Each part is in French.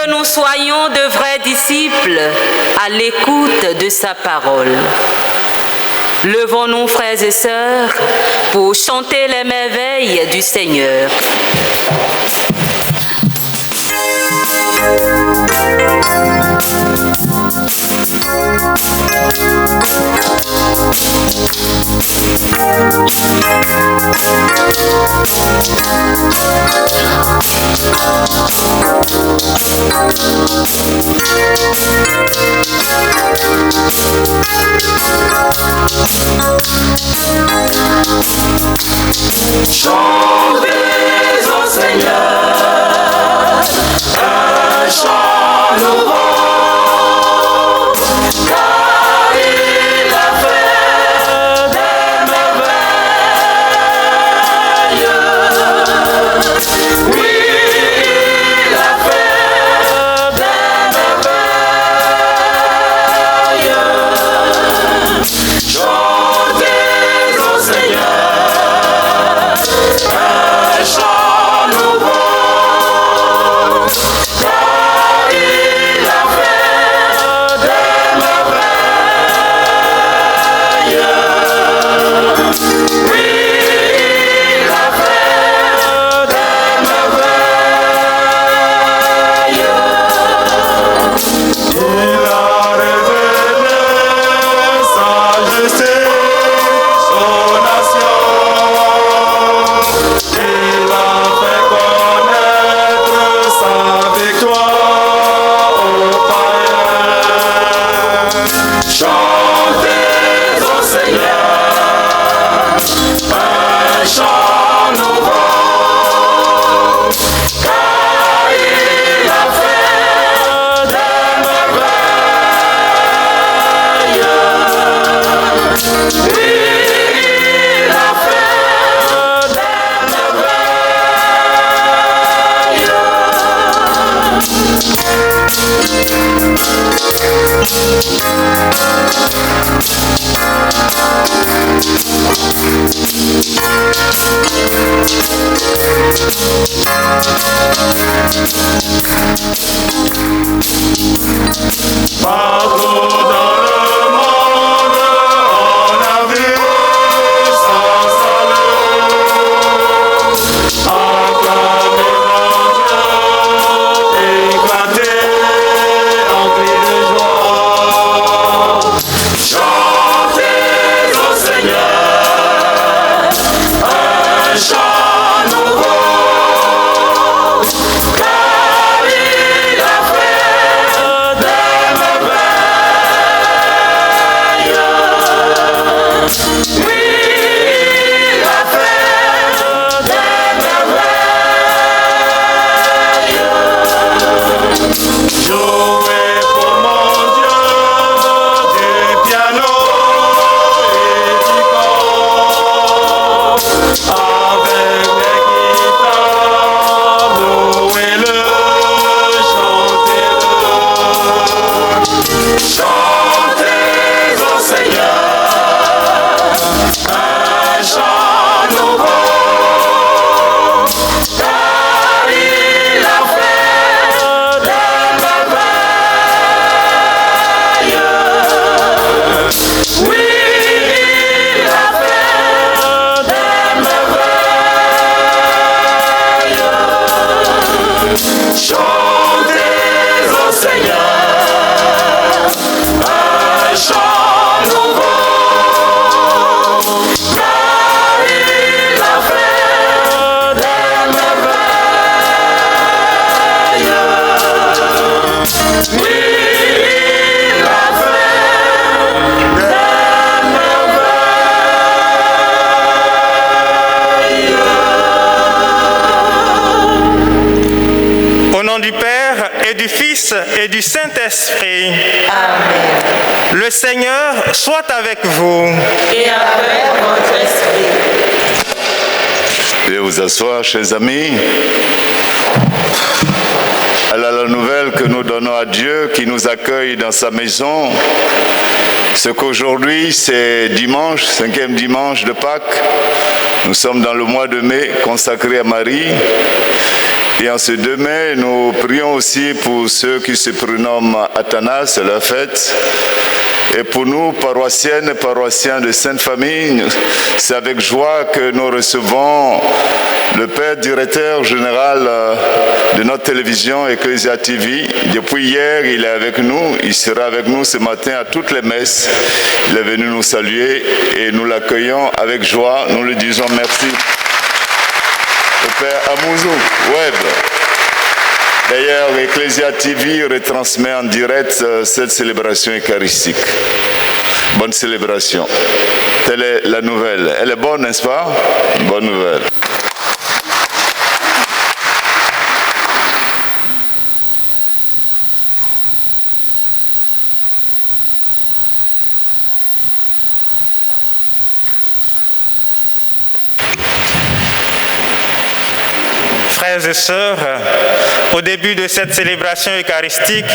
que nous soyons de vrais disciples à l'écoute de sa parole. Levons-nous, frères et sœurs, pour chanter les merveilles du Seigneur. Chantez au Seigneur un chant nouveau, car il a fait des merveilles. Oui, il a fait des merveilles. Chantez au Seigneur un chant nouveau, car il a fait des merveilles. Oui, il a fait des merveilles. Il a révélé sa justice aux nations. Il a fait connaître sa victoire aux païens. Chantez au Seigneur un chant nouveau, car il a fait des merveilles. Oui, il a fait des Partout dans le monde, on a vu son salut. Acclamer mon Dieu, éclater en cris de joie. Chantez au Seigneur un chant nouveau, car il a fait des merveilles. Oui, il a fait des merveilles. Jouez pour mon Dieu du piano et du cor, avec les guitares, louez-le, chantez-le. Chantez au Seigneur un chant nouveau, car il a fait des merveilles. Oui, il a fait des merveilles. Chantez au Seigneur un chant nouveau, car il a fait des merveilles. Oui, il a fait des merveilles. Au nom du Père et du Fils et du Saint-Esprit. Amen. Le Seigneur soit avec vous. Et avec votre esprit. Veuillez vous asseoir, chers amis. Alors, la nouvelle que nous donnons à Dieu qui nous accueille dans sa maison, c'est qu'aujourd'hui, c'est dimanche, 5e dimanche de Pâques. Nous sommes dans le mois de mai consacré à Marie. Et en ce 2 mai, nous prions aussi pour ceux qui se prénomment Athanas, c'est leur fête. Et pour nous, paroissiennes et paroissiens de Sainte-Famille, c'est avec joie que nous recevons le Père directeur général de notre télévision Ecclesia TV. Depuis hier, il est avec nous. Il sera avec nous ce matin à toutes les messes. Il est venu nous saluer et nous l'accueillons avec joie. Nous lui disons merci au Père Amouzou Web. D'ailleurs, Ecclesia TV retransmet en direct cette célébration eucharistique. Bonne célébration. Telle est la nouvelle. Elle est bonne, n'est-ce pas? Bonne nouvelle. Frères et sœurs, au début de cette célébration eucharistique,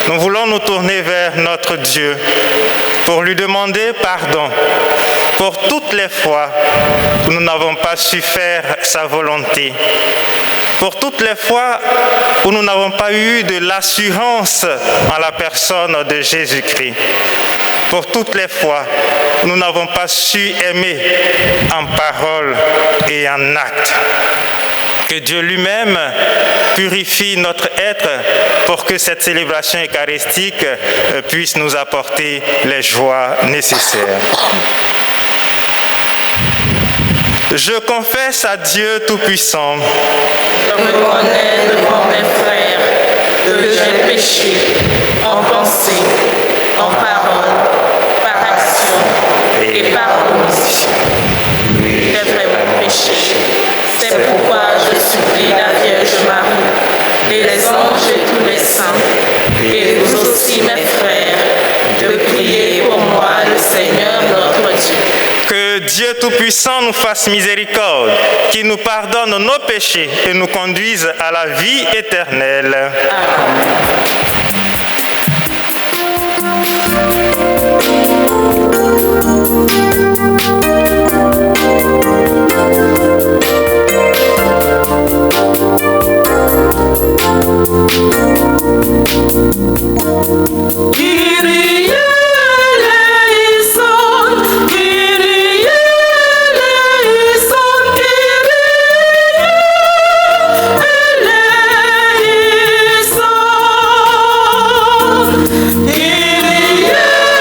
nous voulons nous tourner vers notre Dieu pour lui demander pardon pour toutes les fois où nous n'avons pas su faire sa volonté, pour toutes les fois où nous n'avons pas eu de l'assurance en la personne de Jésus-Christ, pour toutes les fois où nous n'avons pas su aimer en parole et en acte. Que Dieu lui-même purifie notre être pour que cette célébration eucharistique puisse nous apporter les joies nécessaires. Je confesse à Dieu Tout-Puissant. Je reconnais devant mes frères que j'ai péché en pensée, en parole, par action et par omission. J'ai vraiment péché. C'est pourquoi je supplie la Vierge Marie, et les anges et tous les saints, et vous aussi mes frères, de prier pour moi le Seigneur notre Dieu. Que Dieu Tout-Puissant nous fasse miséricorde, qu'il nous pardonne nos péchés et nous conduise à la vie éternelle. Amen. Yeah.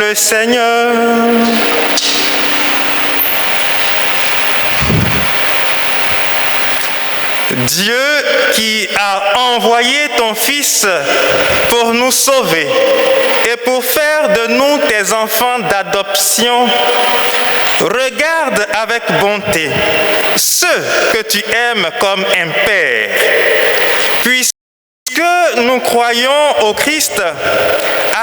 le Seigneur. Dieu qui a envoyé ton Fils pour nous sauver et pour faire de nous tes enfants d'adoption, regarde avec bonté ceux que tu aimes comme un père. Puisque nous croyons au Christ,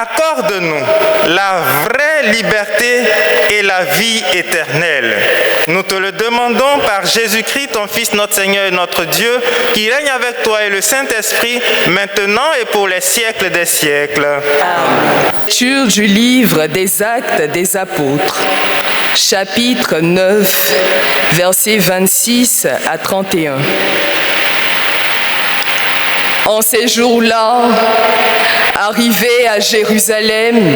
accorde-nous la vraie liberté et la vie éternelle. Nous te le demandons par Jésus-Christ, ton Fils, notre Seigneur et notre Dieu, qui règne avec toi et le Saint-Esprit, maintenant et pour les siècles des siècles. Lecture du livre des Actes des Apôtres, chapitre 9, versets 26 à 31. En ces jours-là, arrivé à Jérusalem,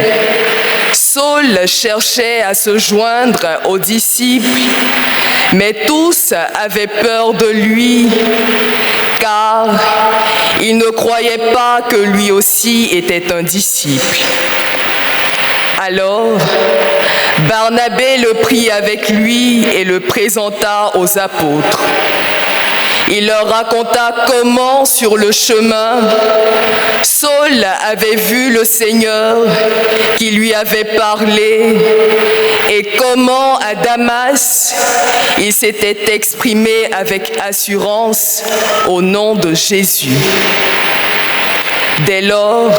Saul cherchait à se joindre aux disciples, mais tous avaient peur de lui, car ils ne croyaient pas que lui aussi était un disciple. Alors, Barnabé le prit avec lui et le présenta aux apôtres. Il leur raconta comment, sur le chemin, Saul avait vu le Seigneur qui lui avait parlé et comment, à Damas, il s'était exprimé avec assurance au nom de Jésus. Dès lors,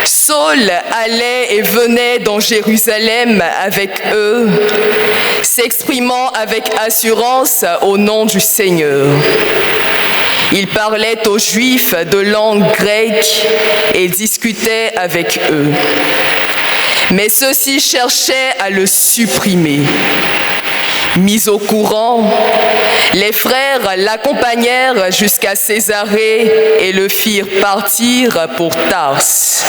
Saul allait et venait dans Jérusalem avec eux, s'exprimant avec assurance au nom du Seigneur. Il parlait aux Juifs de langue grecque et discutait avec eux. Mais ceux-ci cherchaient à le supprimer. Mis au courant, les frères l'accompagnèrent jusqu'à Césarée et le firent partir pour Tarse.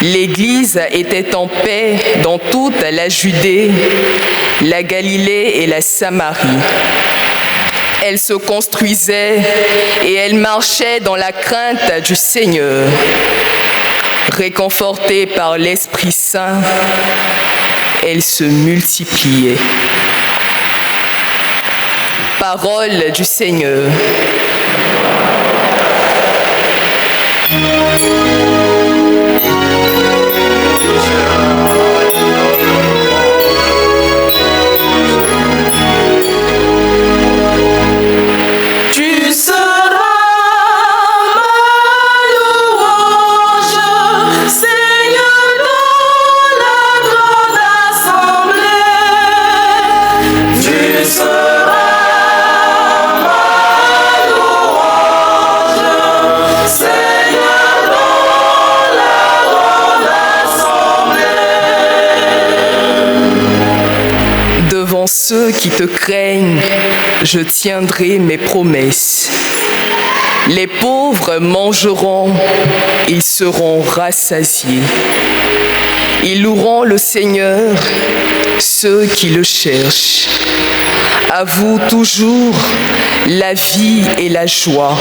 L'Église était en paix dans toute la Judée, la Galilée et la Samarie. Elle se construisait et elle marchait dans la crainte du Seigneur. Réconfortée par l'Esprit Saint, elle se multipliait. Parole du Seigneur. Ceux qui te craignent, je tiendrai mes promesses. Les pauvres mangeront, ils seront rassasiés. Ils loueront le Seigneur, ceux qui le cherchent. À vous toujours la vie et la joie.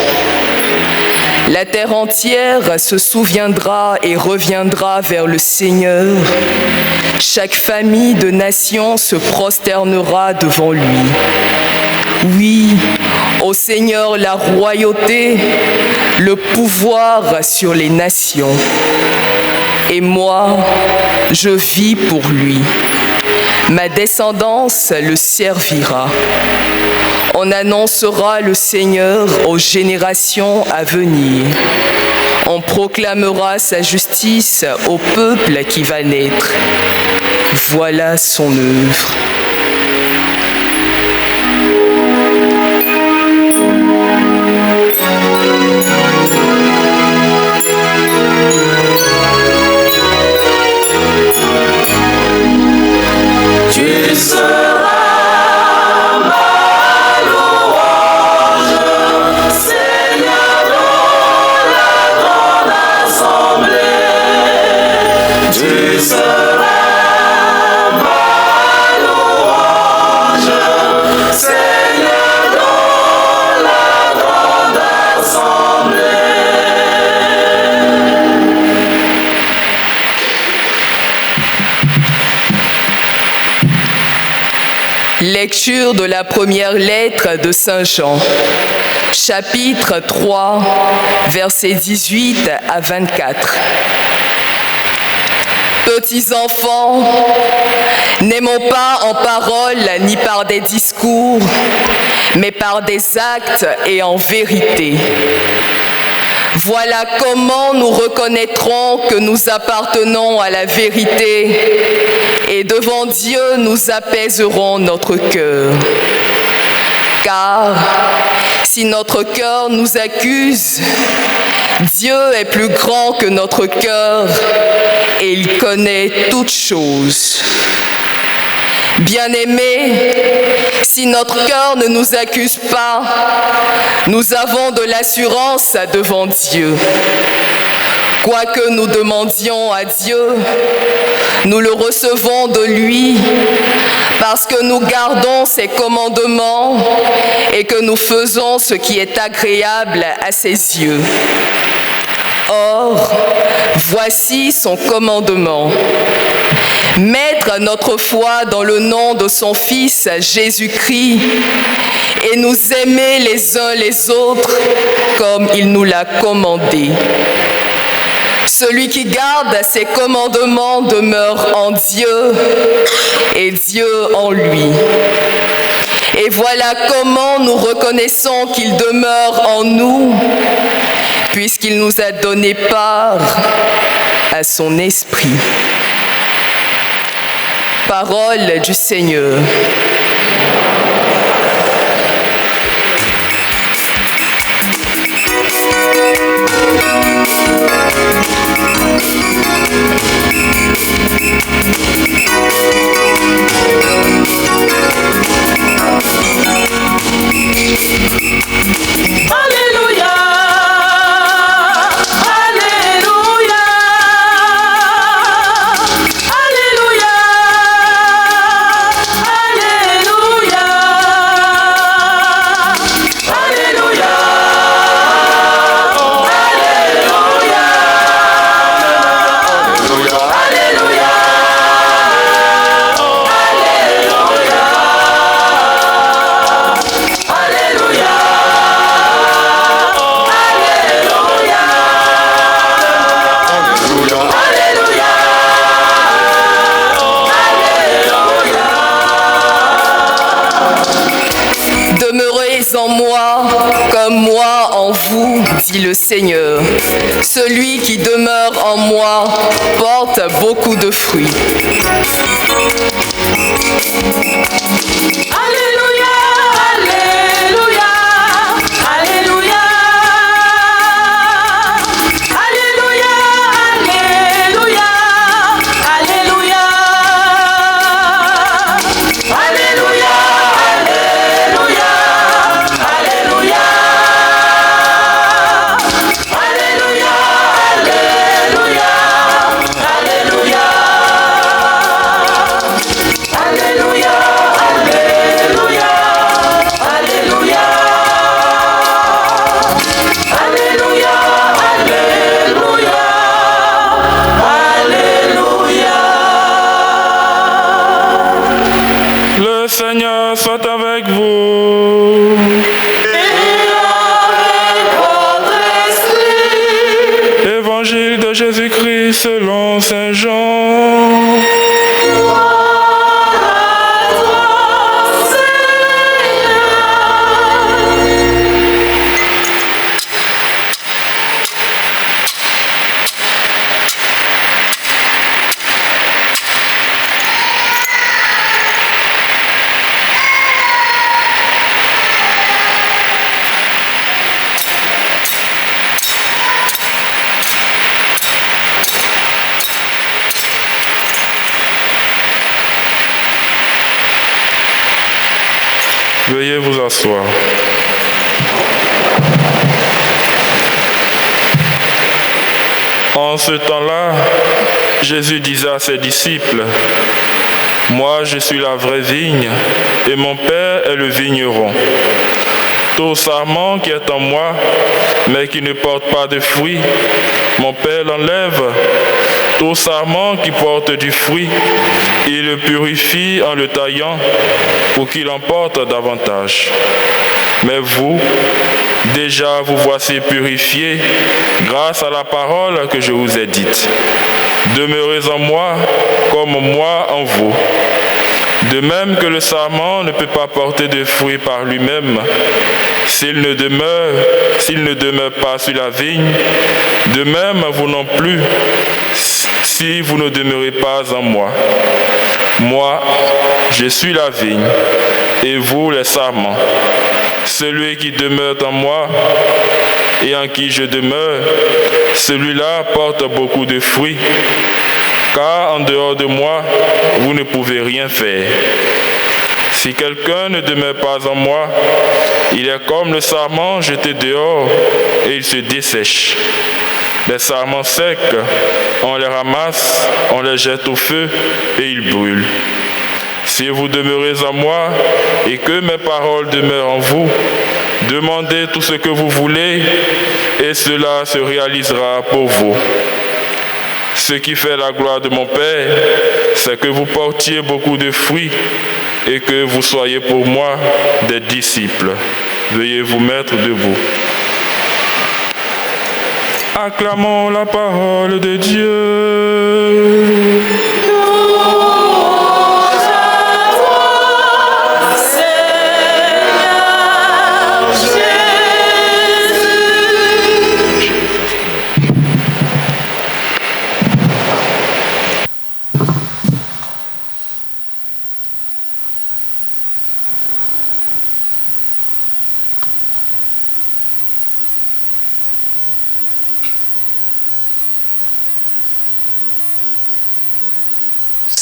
La terre entière se souviendra et reviendra vers le Seigneur. Chaque famille de nations se prosternera devant lui. Oui, au Seigneur la royauté, le pouvoir sur les nations. Et moi, je vis pour lui. Ma descendance le servira. On annoncera le Seigneur aux générations à venir. On proclamera sa justice au peuple qui va naître. Voilà son œuvre. Tu seras ma louange, Seigneur, dans la grande assemblée. Tu seras ma louange, Seigneur, dans la grande assemblée. Lecture de la première lettre de Saint Jean, chapitre 3, versets 18 à 24. Petits enfants, n'aimons pas en parole ni par des discours, mais par des actes et en vérité. Voilà comment nous reconnaîtrons que nous appartenons à la vérité et devant Dieu nous apaiserons notre cœur. Car si notre cœur nous accuse, Dieu est plus grand que notre cœur et il connaît toutes choses. Bien-aimés, si notre cœur ne nous accuse pas, nous avons de l'assurance devant Dieu. Quoi que nous demandions à Dieu, nous le recevons de lui parce que nous gardons ses commandements et que nous faisons ce qui est agréable à ses yeux. Or, voici son commandement. Mettre notre foi dans le nom de son Fils Jésus-Christ et nous aimer les uns les autres comme il nous l'a commandé. Celui qui garde ses commandements demeure en Dieu et Dieu en lui. Et voilà comment nous reconnaissons qu'il demeure en nous, puisqu'il nous a donné part à son esprit. Parole du Seigneur. En moi, comme moi en vous, dit le Seigneur. Celui qui demeure en moi porte beaucoup de fruits. Alléluia, Alléluia, Alléluia. Alléluia, Alléluia, Alléluia. Alléluia, Alléluia. Le Seigneur soit avec vous. Évangile de Jésus-Christ selon Saint Jean. Veuillez vous asseoir. En ce temps-là, Jésus disait à ses disciples, « Moi, je suis la vraie vigne, et mon Père est le vigneron. Tout sarment qui est en moi, mais qui ne porte pas de fruits, mon Père l'enlève. Tout sarment qui porte du fruit, il le purifie en le taillant pour qu'il en porte davantage. Mais vous, déjà vous voici purifiés grâce à la parole que je vous ai dite. Demeurez en moi comme moi en vous. De même que le sarment ne peut pas porter de fruits par lui-même, s'il ne demeure pas sur la vigne, de même vous non plus, si vous ne demeurez pas en moi. Moi, je suis la vigne, et vous les sarments. Celui qui demeure en moi et en qui je demeure, celui-là porte beaucoup de fruits, car en dehors de moi, vous ne pouvez rien faire. Si quelqu'un ne demeure pas en moi, il est comme le sarment jeté dehors et il se dessèche. Les sarments secs, on les ramasse, on les jette au feu et ils brûlent. Si vous demeurez en moi et que mes paroles demeurent en vous, demandez tout ce que vous voulez et cela se réalisera pour vous. Ce qui fait la gloire de mon Père, c'est que vous portiez beaucoup de fruits et que vous soyez pour moi des disciples. Veuillez vous mettre debout. Acclamons la parole de Dieu.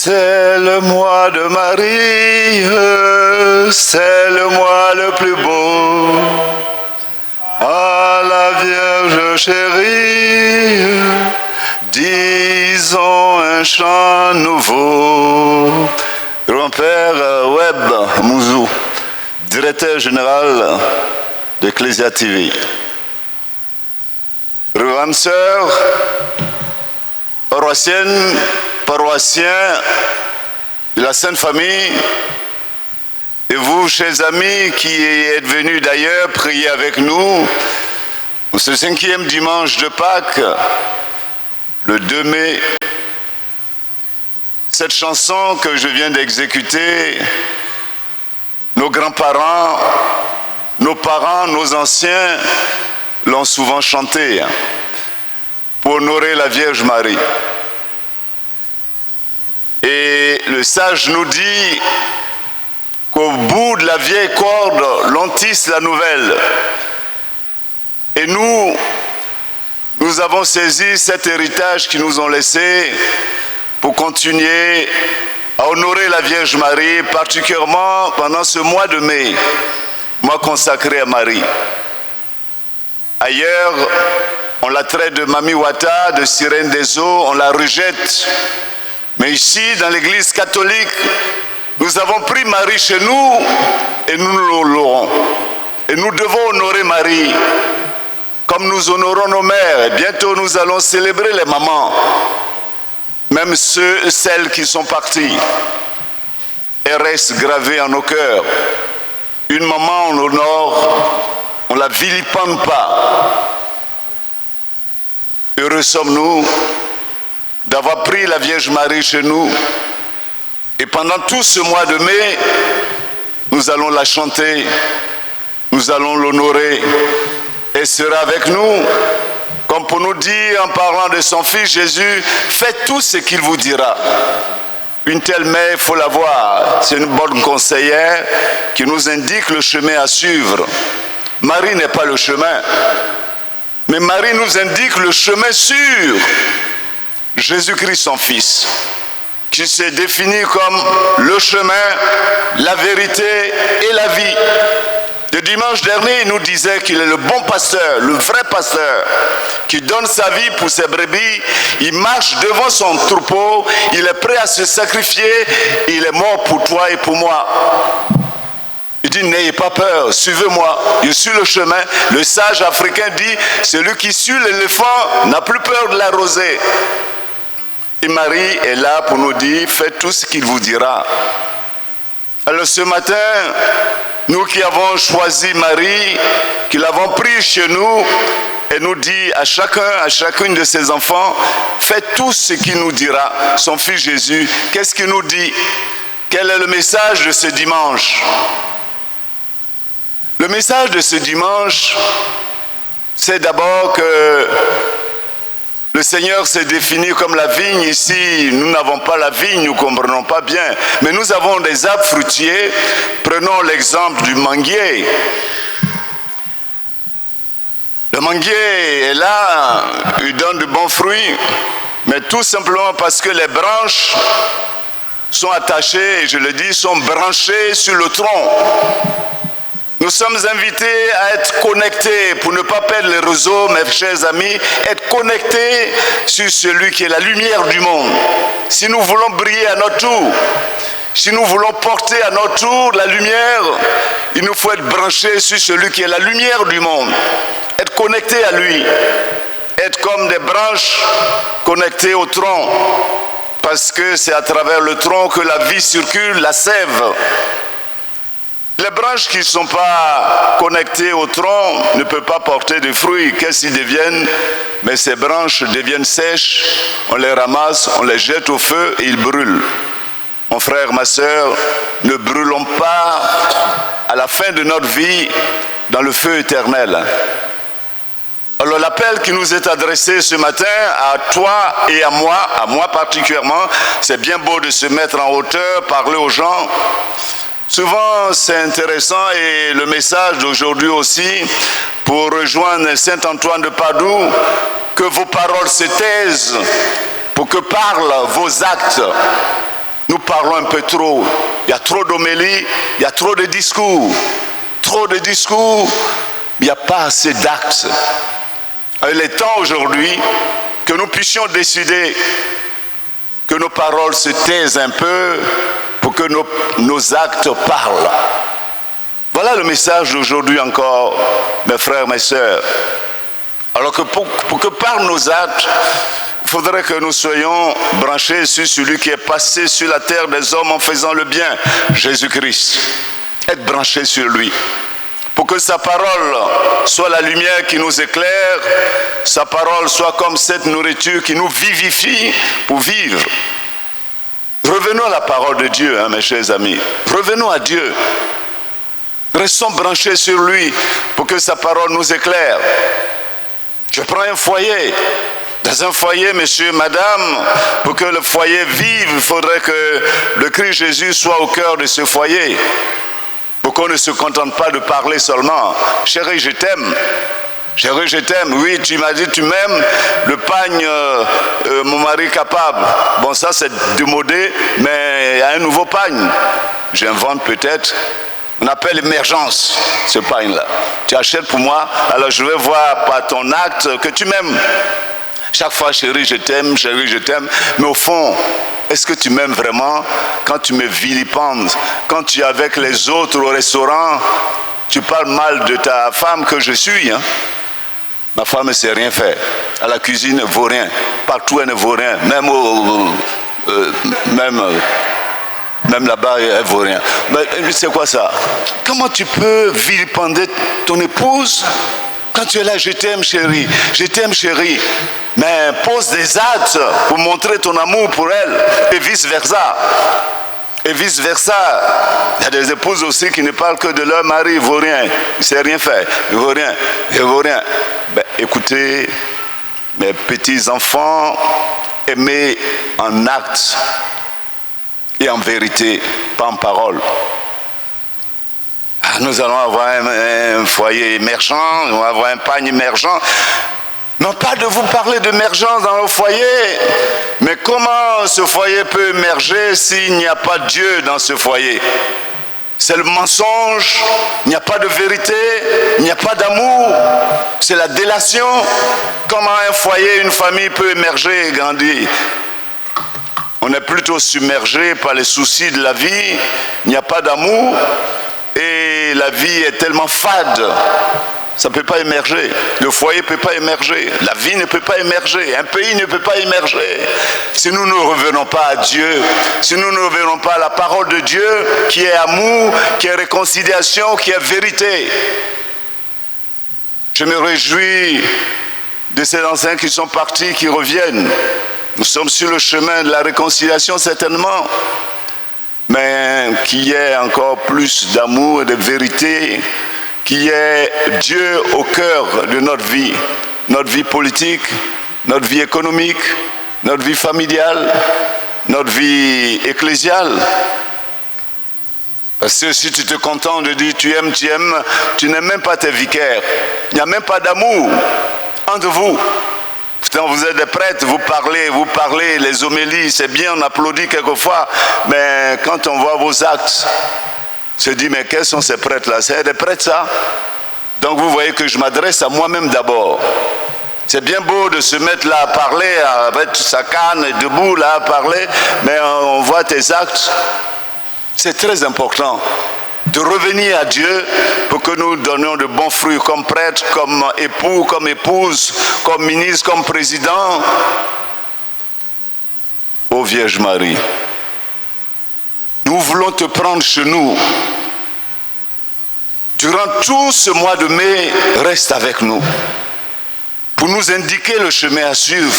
C'est le mois de Marie, c'est le mois le plus beau. À la Vierge chérie, disons un chant nouveau. Grand-père Webb Mouzou, directeur général d'Ecclesia TV. Reverend sœurs, paroissiennes, paroissiens de la Sainte Famille, et vous, chers amis qui êtes venus d'ailleurs prier avec nous, ce 5e dimanche de Pâques, le 2 mai, cette chanson que je viens d'exécuter, nos grands-parents, nos parents, nos anciens l'ont souvent chantée pour honorer la Vierge Marie. Et le sage nous dit qu'au bout de la vieille corde, l'on tisse la nouvelle. Et nous avons saisi cet héritage qu'ils nous ont laissé pour continuer à honorer la Vierge Marie, particulièrement pendant ce mois de mai, mois consacré à Marie. Ailleurs, on la traite de Mami Wata, de sirène des eaux, on la rejette. Mais ici, dans l'Église catholique, nous avons pris Marie chez nous et nous l'honorons. Et nous devons honorer Marie comme nous honorons nos mères. Et bientôt, nous allons célébrer les mamans, même celles qui sont parties. Elles restent gravées en nos cœurs. Une maman, on l'honore, on ne la vilipende pas. Heureux sommes-nous d'avoir pris la Vierge Marie chez nous. Et pendant tout ce mois de mai, nous allons la chanter, nous allons l'honorer. Elle sera avec nous, comme pour nous dire en parlant de son Fils Jésus, faites tout ce qu'il vous dira. Une telle mère, il faut la voir. C'est une bonne conseillère qui nous indique le chemin à suivre. Marie n'est pas le chemin, mais Marie nous indique le chemin sûr. Jésus-Christ, son Fils, qui s'est défini comme le chemin, la vérité et la vie. Le dimanche dernier, il nous disait qu'il est le bon pasteur, le vrai pasteur, qui donne sa vie pour ses brebis. Il marche devant son troupeau, il est prêt à se sacrifier, il est mort pour toi et pour moi. Il dit, n'ayez pas peur, suivez-moi, je suis le chemin. Le sage africain dit, celui qui suit l'éléphant n'a plus peur de la rosée. Et Marie est là pour nous dire, faites tout ce qu'il vous dira. Alors ce matin, nous qui avons choisi Marie, qui l'avons pris chez nous, et nous dit à chacun, à chacune de ses enfants, faites tout ce qu'il nous dira. Son fils Jésus, qu'est-ce qu'il nous dit? Quel est le message de ce dimanche? Le message de ce dimanche, c'est d'abord que le Seigneur s'est défini comme la vigne. Ici, nous n'avons pas la vigne, nous ne comprenons pas bien. Mais nous avons des arbres fruitiers. Prenons l'exemple du manguier. Le manguier est là, il donne de bons fruits, mais tout simplement parce que les branches sont attachées, je le dis, sont branchées sur le tronc. Nous sommes invités à être connectés, pour ne pas perdre les réseaux, mes chers amis, être connectés sur celui qui est la lumière du monde. Si nous voulons briller à notre tour, si nous voulons porter à notre tour la lumière, il nous faut être branchés sur celui qui est la lumière du monde. Être connectés à lui, être comme des branches connectées au tronc, parce que c'est à travers le tronc que la vie circule, la sève. Les branches qui ne sont pas connectées au tronc ne peuvent pas porter de fruits. Qu'est-ce qu'ils deviennent? Mais ces branches deviennent sèches, on les ramasse, on les jette au feu et ils brûlent. Mon frère, ma soeur, ne brûlons pas à la fin de notre vie dans le feu éternel. Alors l'appel qui nous est adressé ce matin à toi et à moi particulièrement, c'est bien beau de se mettre en hauteur, parler aux gens. Souvent c'est intéressant et le message d'aujourd'hui aussi, pour rejoindre Saint Antoine de Padoue, que vos paroles se taisent, pour que parlent vos actes. Nous parlons un peu trop, il y a trop d'homélies, il y a trop de discours, il n'y a pas assez d'actes. Il est temps aujourd'hui que nous puissions décider que nos paroles se taisent un peu pour que nos actes parlent. Voilà le message d'aujourd'hui encore, mes frères, mes sœurs. Alors que pour que parlent nos actes, il faudrait que nous soyons branchés sur celui qui est passé sur la terre des hommes en faisant le bien, Jésus-Christ. Être branchés sur lui. Pour que sa parole soit la lumière qui nous éclaire, sa parole soit comme cette nourriture qui nous vivifie pour vivre. Revenons à la parole de Dieu, mes chers amis. Revenons à Dieu. Restons branchés sur lui pour que sa parole nous éclaire. Je prends un foyer. Dans un foyer, monsieur, madame, pour que le foyer vive, il faudrait que le Christ Jésus soit au cœur de ce foyer. Pour qu'on ne se contente pas de parler seulement. Chérie, je t'aime. Chérie, je t'aime. Oui, tu m'as dit, tu m'aimes. Le pagne, mon mari capable. Bon, ça c'est démodé, mais il y a un nouveau pagne. J'invente peut-être. On appelle émergence, ce pagne-là. Tu achètes pour moi, alors je vais voir par ton acte que tu m'aimes. Chaque fois, chérie, je t'aime, chérie, je t'aime. Mais au fond, est-ce que tu m'aimes vraiment? Quand tu me vilipendes, quand tu es avec les autres au restaurant, tu parles mal de ta femme que je suis. Ma femme ne sait rien faire. À la cuisine, elle ne vaut rien. Partout, elle ne vaut rien. Même là-bas, elle ne vaut rien. Mais c'est quoi ça? Comment tu peux vilipender ton épouse? Quand tu es là, je t'aime chérie, je t'aime chérie. Mais pose des actes pour montrer ton amour pour elle et vice versa. Et vice versa. Il y a des épouses aussi qui ne parlent que de leur mari, il ne vaut rien, il ne sait rien faire, il ne vaut rien, il ne vaut rien. Ben, écoutez, mes petits enfants, aimez en actes et en vérité, pas en parole. Nous allons avoir un foyer émergent, on va avoir un pagne émergent. Non pas de vous parler d'émergence dans le foyer, mais comment ce foyer peut émerger s'il n'y a pas de Dieu dans ce foyer? C'est le mensonge, il n'y a pas de vérité, il n'y a pas d'amour, c'est la délation. Comment un foyer, une famille peut émerger et grandir? On est plutôt submergé par les soucis de la vie, il n'y a pas d'amour. Et la vie est tellement fade, Ça ne peut pas émerger. Le foyer ne peut pas émerger. La vie ne peut pas émerger. Un pays ne peut pas émerger. Si nous ne revenons pas à Dieu, si nous ne revenons pas à la parole de Dieu, qui est amour, qui est réconciliation, qui est vérité. Je me réjouis de ces anciens qui sont partis, qui reviennent. Nous sommes sur le chemin de la réconciliation certainement, mais qu'il y ait encore plus d'amour et de vérité, qu'il y ait Dieu au cœur de notre vie politique, notre vie économique, notre vie familiale, notre vie ecclésiale. Parce que si tu te contentes de dire tu aimes, tu n'aimes même pas tes vicaires. Il n'y a même pas d'amour entre vous. Putain, vous êtes des prêtres, vous parlez, les homélies, c'est bien, on applaudit quelquefois, mais quand on voit vos actes, on se dit, mais quels sont ces prêtres-là? C'est des prêtres, ça? Donc vous voyez que je m'adresse à moi-même d'abord. C'est bien beau de se mettre là à parler, avec sa canne, debout là à parler, mais on voit tes actes. C'est très important de revenir à Dieu pour que nous donnions de bons fruits comme prêtre, comme époux, comme épouse, comme ministre, comme président. Ô Vierge Marie, nous voulons te prendre chez nous. Durant tout ce mois de mai, reste avec nous pour nous indiquer le chemin à suivre,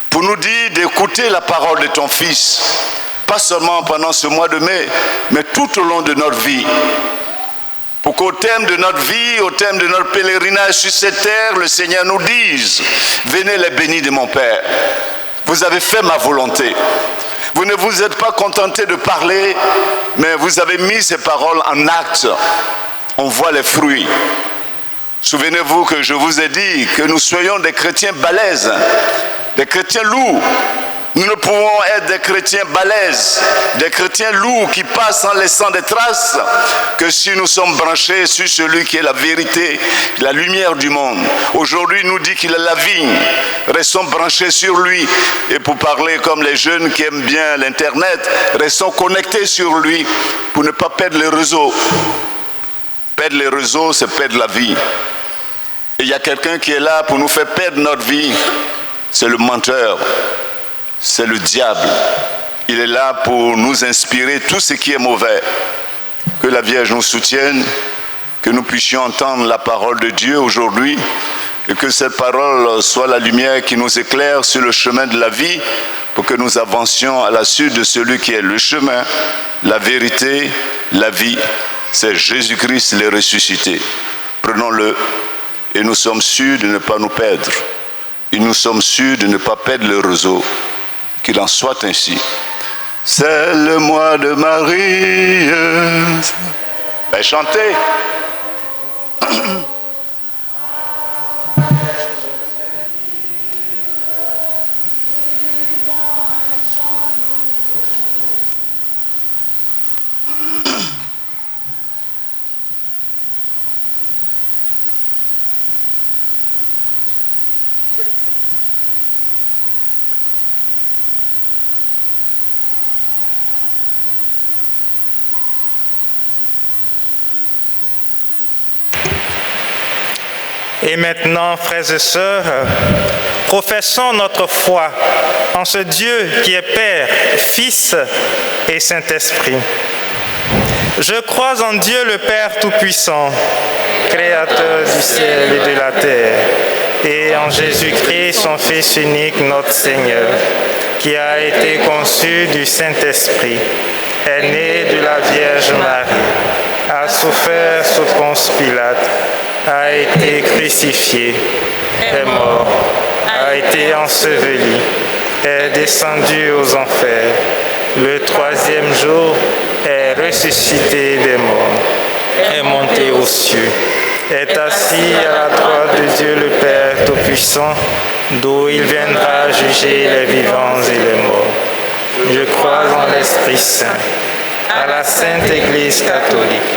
pour nous dire d'écouter la parole de ton Fils, pas seulement pendant ce mois de mai, mais tout au long de notre vie. Pour qu'au terme de notre vie, au terme de notre pèlerinage sur cette terre, le Seigneur nous dise, venez les bénis de mon Père, vous avez fait ma volonté. Vous ne vous êtes pas contenté de parler, mais vous avez mis ces paroles en acte. On voit les fruits. Souvenez-vous que je vous ai dit que nous soyons des chrétiens balèzes, des chrétiens lourds. Nous ne pouvons être des chrétiens balèzes, des chrétiens lourds qui passent en laissant des traces, que si nous sommes branchés sur celui qui est la vérité, la lumière du monde. Aujourd'hui, il nous dit qu'il est la vigne. Restons branchés sur lui. Et pour parler comme les jeunes qui aiment bien l'Internet, restons connectés sur lui pour ne pas perdre les réseaux. Perdre les réseaux, c'est perdre la vie. Et il y a quelqu'un qui est là pour nous faire perdre notre vie. C'est le menteur. C'est le diable. Il est là pour nous inspirer tout ce qui est mauvais. Que la Vierge nous soutienne, que nous puissions entendre la parole de Dieu aujourd'hui, et que cette parole soit la lumière qui nous éclaire sur le chemin de la vie, pour que nous avancions à la suite de celui qui est le chemin, la vérité, la vie. C'est Jésus-Christ le ressuscité. Prenons-le, et nous sommes sûrs de ne pas nous perdre. Et nous sommes sûrs de ne pas perdre le réseau. Qu'il en soit ainsi. C'est le mois de Marie. Ben, chantez. Et maintenant, frères et sœurs, professons notre foi en ce Dieu qui est Père, Fils et Saint-Esprit. Je crois en Dieu le Père Tout-Puissant, Créateur du ciel et de la terre, et en Jésus-Christ, son Fils unique, notre Seigneur, qui a été conçu du Saint-Esprit, est né de la Vierge Marie, a souffert sous Ponce Pilate, a été crucifié, est mort, a été enseveli, est descendu aux enfers, le troisième jour est ressuscité des morts, est monté aux cieux, est assis à la droite de Dieu le Père Tout-Puissant, d'où il viendra juger les vivants et les morts. Je crois en l'Esprit Saint, à la Sainte Église catholique,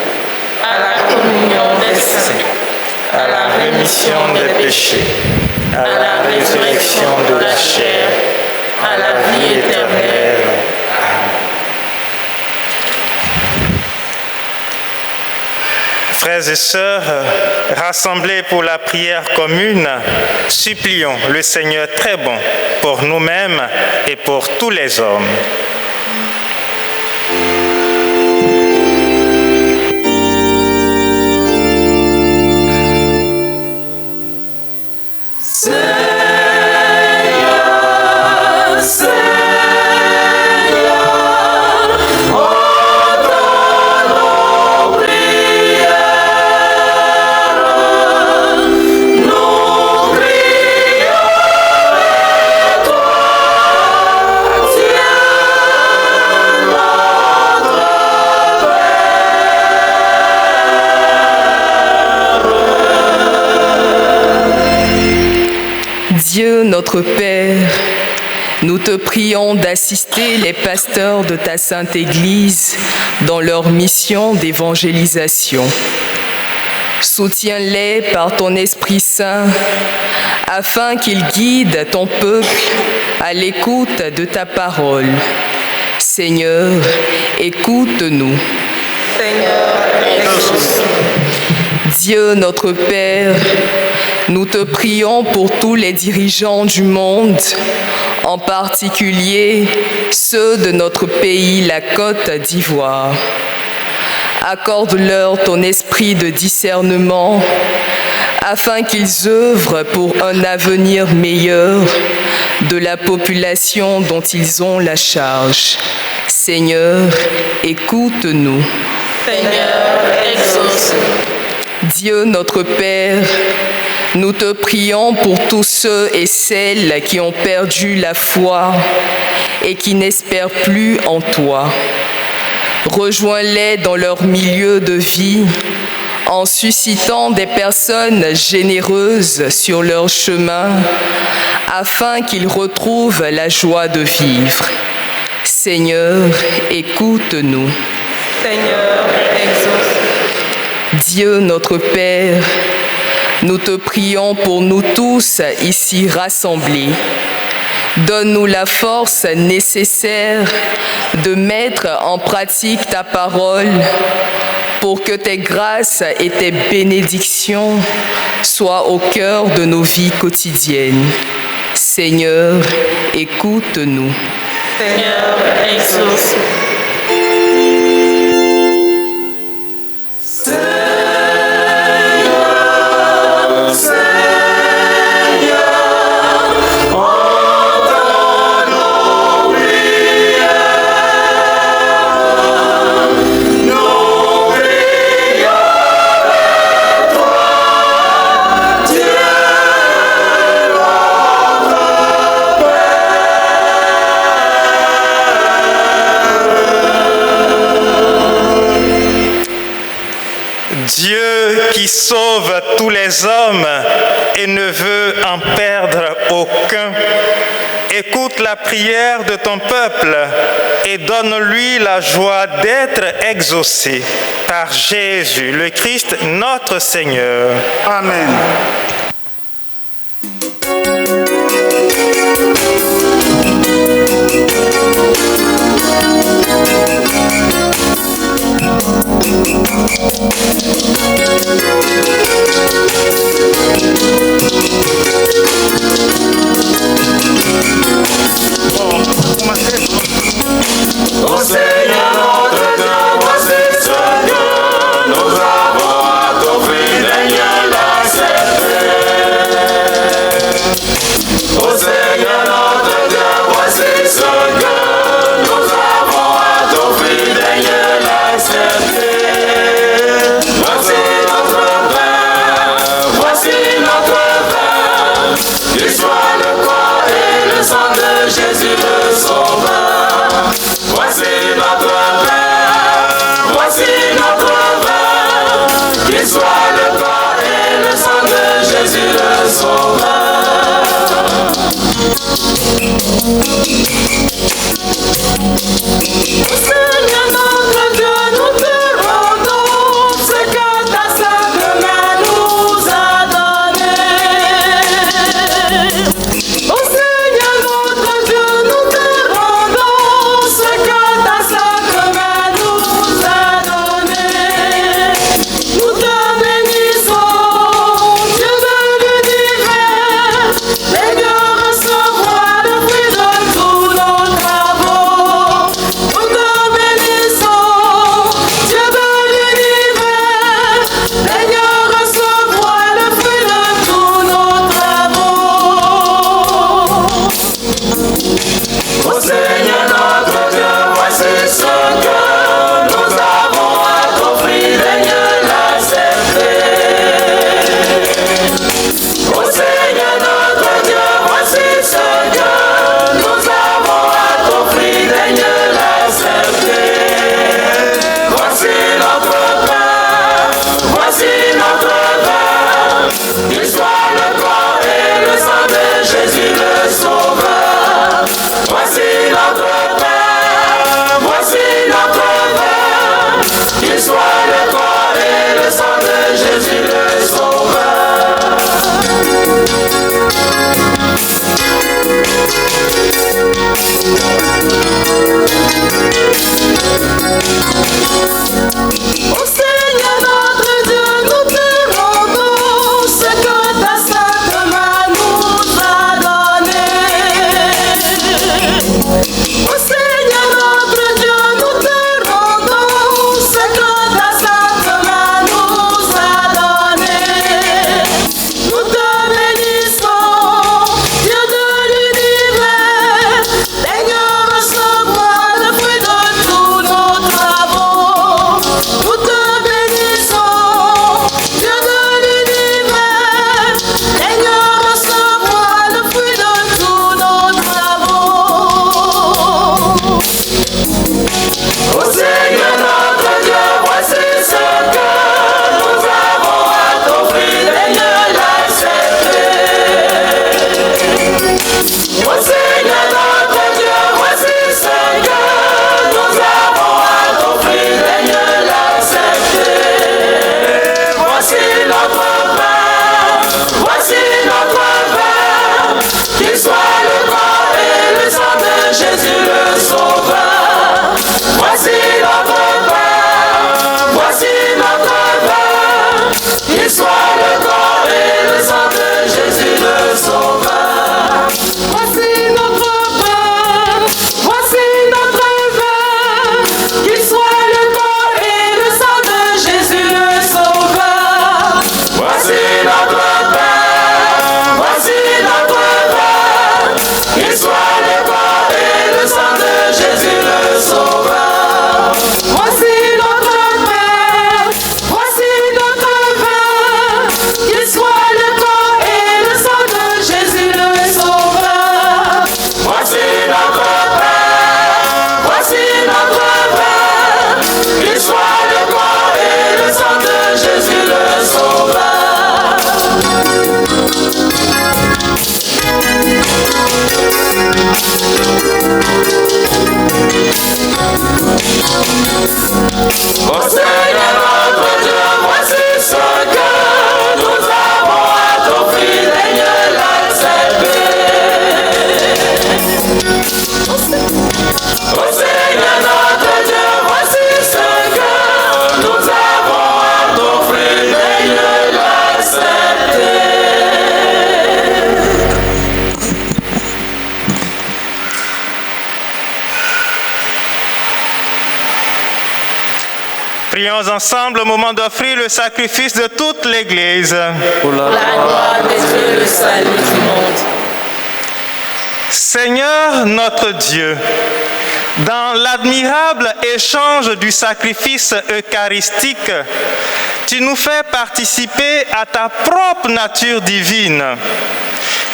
à la communion des saints, à la rémission des péchés, à la résurrection de la chair, à la vie éternelle. Frères frères et sœurs, rassemblés pour la prière commune, supplions le Seigneur très bon pour nous-mêmes et pour tous les hommes. Dieu notre Père, nous te prions d'assister les pasteurs de ta Sainte Église dans leur mission d'évangélisation. Soutiens-les par ton Esprit Saint afin qu'ils guident ton peuple à l'écoute de ta parole. Seigneur, écoute-nous. Seigneur, exauce. Dieu notre Père, nous te prions pour tous les dirigeants du monde, en particulier ceux de notre pays, la Côte d'Ivoire. Accorde-leur ton esprit de discernement, afin qu'ils œuvrent pour un avenir meilleur de la population dont ils ont la charge. Seigneur, écoute-nous. Seigneur, exauce. Dieu notre Père, nous te prions pour tous ceux et celles qui ont perdu la foi et qui n'espèrent plus en toi. Rejoins-les dans leur milieu de vie en suscitant des personnes généreuses sur leur chemin afin qu'ils retrouvent la joie de vivre. Seigneur, écoute-nous. Seigneur, exauce. Dieu notre Père, nous te prions pour nous tous ici rassemblés. Donne-nous la force nécessaire de mettre en pratique ta parole pour que tes grâces et tes bénédictions soient au cœur de nos vies quotidiennes. Seigneur, écoute-nous. Seigneur, exauce. Dieu qui sauve tous les hommes et ne veut en perdre aucun, écoute la prière de ton peuple et donne-lui la joie d'être exaucé par Jésus, le Christ, notre Seigneur. Amen. Au Seigneur notre Dieu, voici ce que nous avons à t'offrir, daigne l'accepter. Au Seigneur notre Dieu, voici ce que nous avons à t'offrir, daigne l'accepter. Voici notre vin, qu'il soit le corps et le sang de Jésus le Sauveur. Voici notre vin, qu'il soit le corps et le sang de Jésus le Sauveur. Seigneur notre Dieu, nous te rendons ce que ta sainte main nous a donné. Oh Seigneur notre Dieu, nous te rendons ce que ta sainte main nous a donné. Nous te Au Seigneur notre Dieu, voici ce que nous avons à t'offrir, daigne l'accepter. Au Seigneur notre Dieu, voici ce que nous avons à t'offrir, daigne l'accepter. Prions ensemble au moment d'offrir le sacrifice de toute l'Église. Pour la gloire de Dieu, le salut du monde. Seigneur notre Dieu, dans l'admirable échange du sacrifice eucharistique, tu nous fais participer à ta propre nature divine.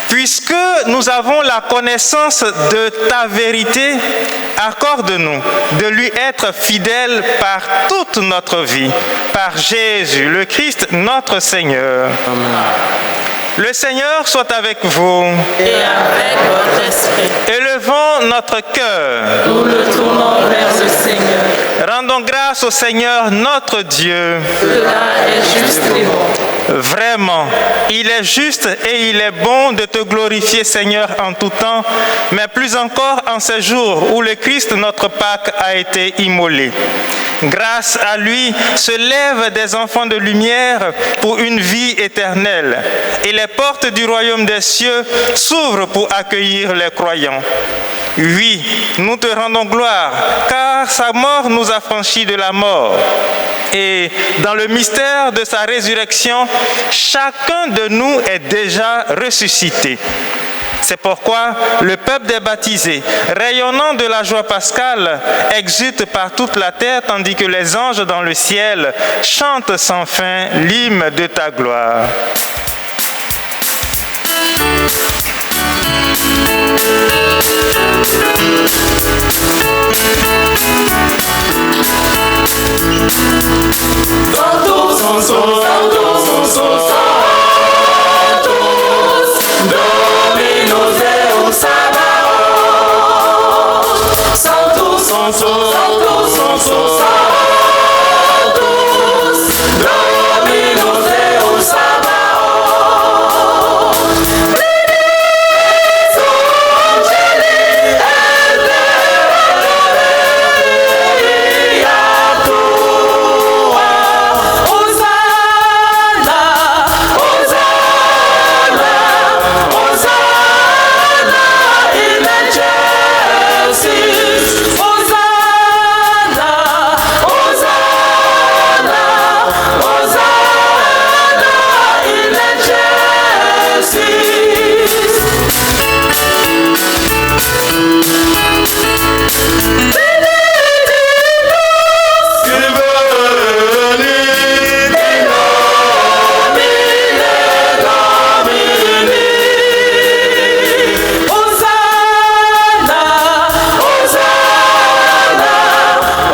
Puisque nous avons la connaissance de ta vérité, accorde-nous de lui être fidèles par toute notre vie, par Jésus, le Christ, notre Seigneur. Amen. Le Seigneur soit avec vous. Et avec votre esprit. Élevons notre cœur. Nous le tournons vers le Seigneur. Rendons grâce au Seigneur notre Dieu. Cela est juste et bon. Vraiment, il est juste et il est bon de te glorifier, Seigneur, en tout temps, mais plus encore en ces jours où le Christ, notre Pâque, a été immolé. Grâce à lui se lèvent des enfants de lumière pour une vie éternelle, et les portes du royaume des cieux s'ouvrent pour accueillir les croyants. Oui, nous te rendons gloire, car sa mort nous a franchis de la mort. Et dans le mystère de sa résurrection, chacun de nous est déjà ressuscité. C'est pourquoi le peuple des baptisés, rayonnant de la joie pascale, exulte par toute la terre, tandis que les anges dans le ciel chantent sans fin l'hymne de ta gloire. Dominus Deus Sabaoth. Sanctus, Sanctus, Sanctus, Sanctus, Sanctus, Dominus Deus Sabaoth. Plenius Angeli et Gloria tua. Hosanna, Hosanna, Hosanna in excelsis. Hosanna, Hosanna, Hosanna in excelsis. Hosanna, Hosanna,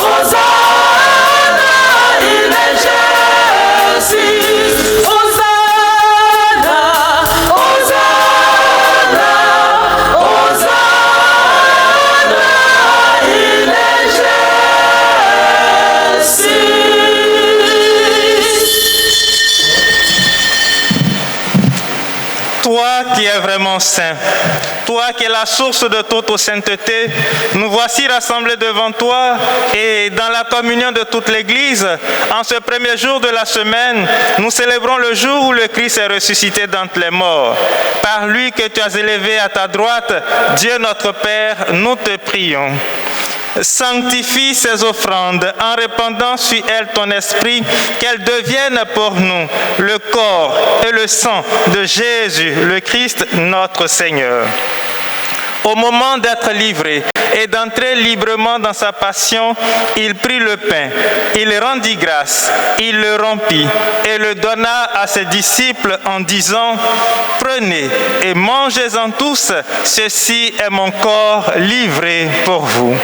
Hosanna in excelsis. Hosanna, Hosanna, Hosanna in excelsis. Toi qui es vraiment saint, toi qui es la source de toute sainteté, nous voici rassemblés devant toi et dans la communion de toute l'Église. En ce premier jour de la semaine, nous célébrons le jour où le Christ est ressuscité d'entre les morts. Par lui que tu as élevé à ta droite, Dieu notre Père, nous te prions. Sanctifie ces offrandes en répandant sur elles ton esprit, qu'elles deviennent pour nous le corps et le sang de Jésus, le Christ, notre Seigneur. Au moment d'être livré et d'entrer librement dans sa passion, il prit le pain, il rendit grâce, il le rompit et le donna à ses disciples en disant : « Prenez et mangez-en tous, ceci est mon corps livré pour vous. »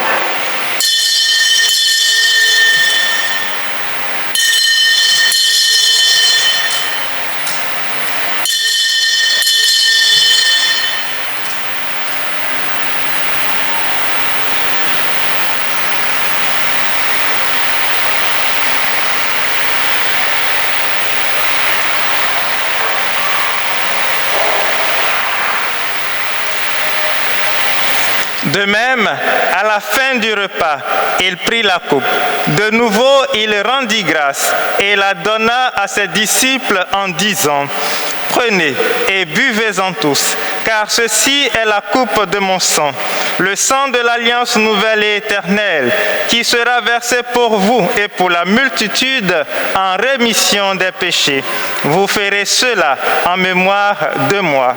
De même, à la fin du repas, il prit la coupe. De nouveau, il rendit grâce et la donna à ses disciples en disant: « Prenez et buvez-en tous, car ceci est la coupe de mon sang, le sang de l'alliance nouvelle et éternelle, qui sera versé pour vous et pour la multitude en rémission des péchés. Vous ferez cela en mémoire de moi. »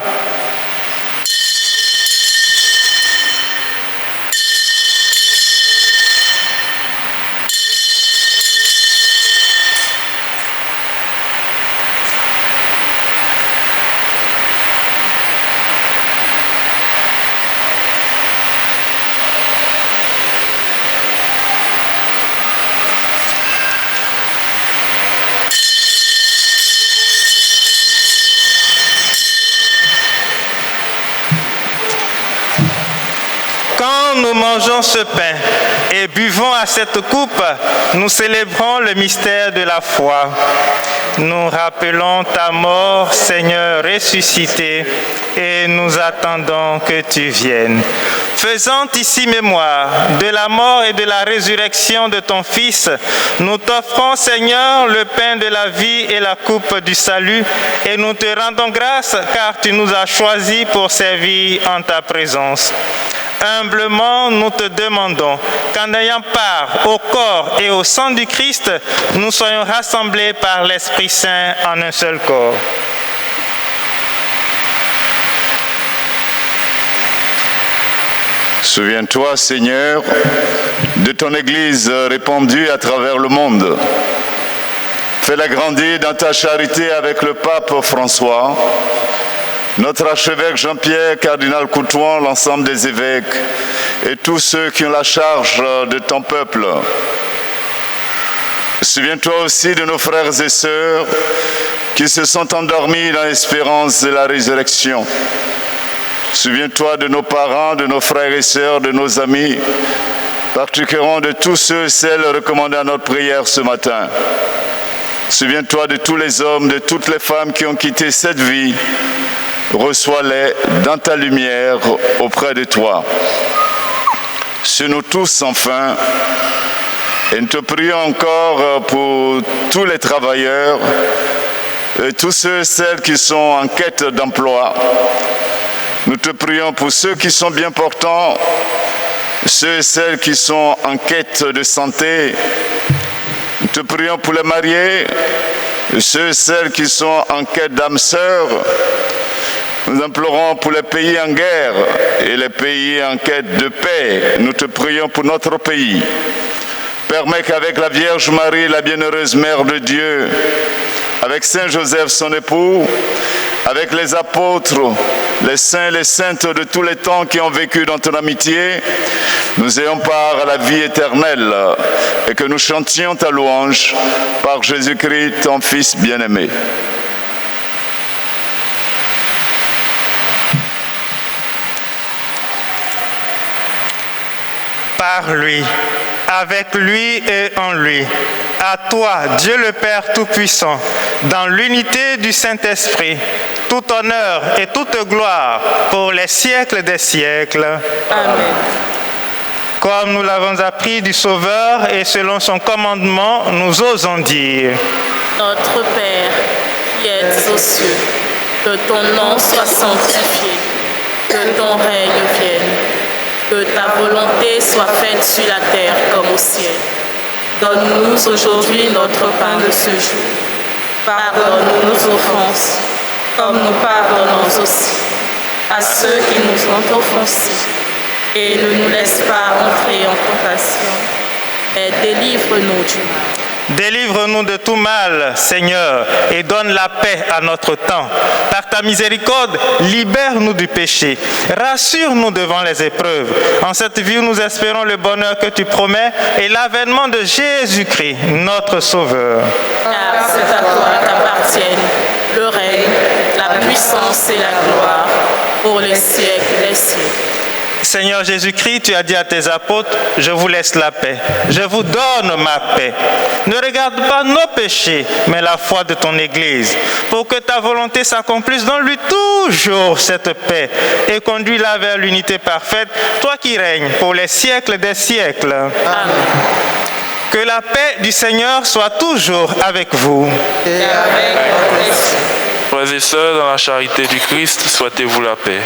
Quand nous mangeons ce pain et buvons à cette coupe, nous célébrons le mystère de la foi. Nous rappelons ta mort, Seigneur ressuscité, et nous attendons que tu viennes. Faisant ici mémoire de la mort et de la résurrection de ton Fils, nous t'offrons, Seigneur, le pain de la vie et la coupe du salut, et nous te rendons grâce car tu nous as choisis pour servir en ta présence. Humblement, nous te demandons qu'en ayant part au corps et au sang du Christ, nous soyons rassemblés par l'Esprit Saint en un seul corps. Souviens-toi, Seigneur, de ton Église répandue à travers le monde. Fais-la grandir dans ta charité avec le pape François, notre archevêque Jean-Pierre, cardinal Coutouan, l'ensemble des évêques et tous ceux qui ont la charge de ton peuple. Souviens-toi aussi de nos frères et sœurs qui se sont endormis dans l'espérance de la résurrection. Souviens-toi de nos parents, de nos frères et sœurs, de nos amis, particulièrement de tous ceux et celles recommandés à notre prière ce matin. Souviens-toi de tous les hommes, de toutes les femmes qui ont quitté cette vie. Reçois-les dans ta lumière auprès de toi. Sur nous tous, enfin, et nous te prions encore pour tous les travailleurs, et tous ceux et celles qui sont en quête d'emploi. Nous te prions pour ceux qui sont bien portants, ceux et celles qui sont en quête de santé. Nous te prions pour les mariés, ceux et celles qui sont en quête d'âme sœur. Nous implorons pour les pays en guerre et les pays en quête de paix. Nous te prions pour notre pays. Permets qu'avec la Vierge Marie, la bienheureuse Mère de Dieu, avec Saint Joseph, son époux, avec les apôtres, les saints et les saintes de tous les temps qui ont vécu dans ton amitié, nous ayons part à la vie éternelle et que nous chantions ta louange par Jésus-Christ, ton Fils bien-aimé. Par lui, avec lui et en lui, à toi, Dieu le Père Tout-Puissant, dans l'unité du Saint-Esprit, tout honneur et toute gloire pour les siècles des siècles. Amen. Comme nous l'avons appris du Sauveur et selon son commandement, nous osons dire: Notre Père, qui es aux cieux, que ton nom soit sanctifié, que ton règne vienne, que ta volonté soit faite sur la terre comme au ciel. Donne-nous aujourd'hui notre pain de ce jour. Pardonne-nous nos offenses, comme nous pardonnons aussi à ceux qui nous ont offensés. Et ne nous laisse pas entrer en tentation, mais délivre-nous du mal. Délivre-nous de tout mal, Seigneur, et donne la paix à notre temps. Par ta miséricorde, libère-nous du péché. Rassure-nous devant les épreuves. En cette vie, nous espérons le bonheur que tu promets et l'avènement de Jésus-Christ, notre Sauveur. Car c'est à toi qu'appartiennent le règne, la puissance et la gloire pour les siècles des siècles. Seigneur Jésus-Christ, tu as dit à tes apôtres, je vous laisse la paix, je vous donne ma paix. Ne regarde pas nos péchés, mais la foi de ton Église, pour que ta volonté s'accomplisse dans lui toujours cette paix et conduis-la vers l'unité parfaite, toi qui règnes pour les siècles des siècles. Amen. Que la paix du Seigneur soit toujours avec vous. Et avec votre esprit. Frères et sœurs, dans la charité du Christ, souhaitez-vous la paix.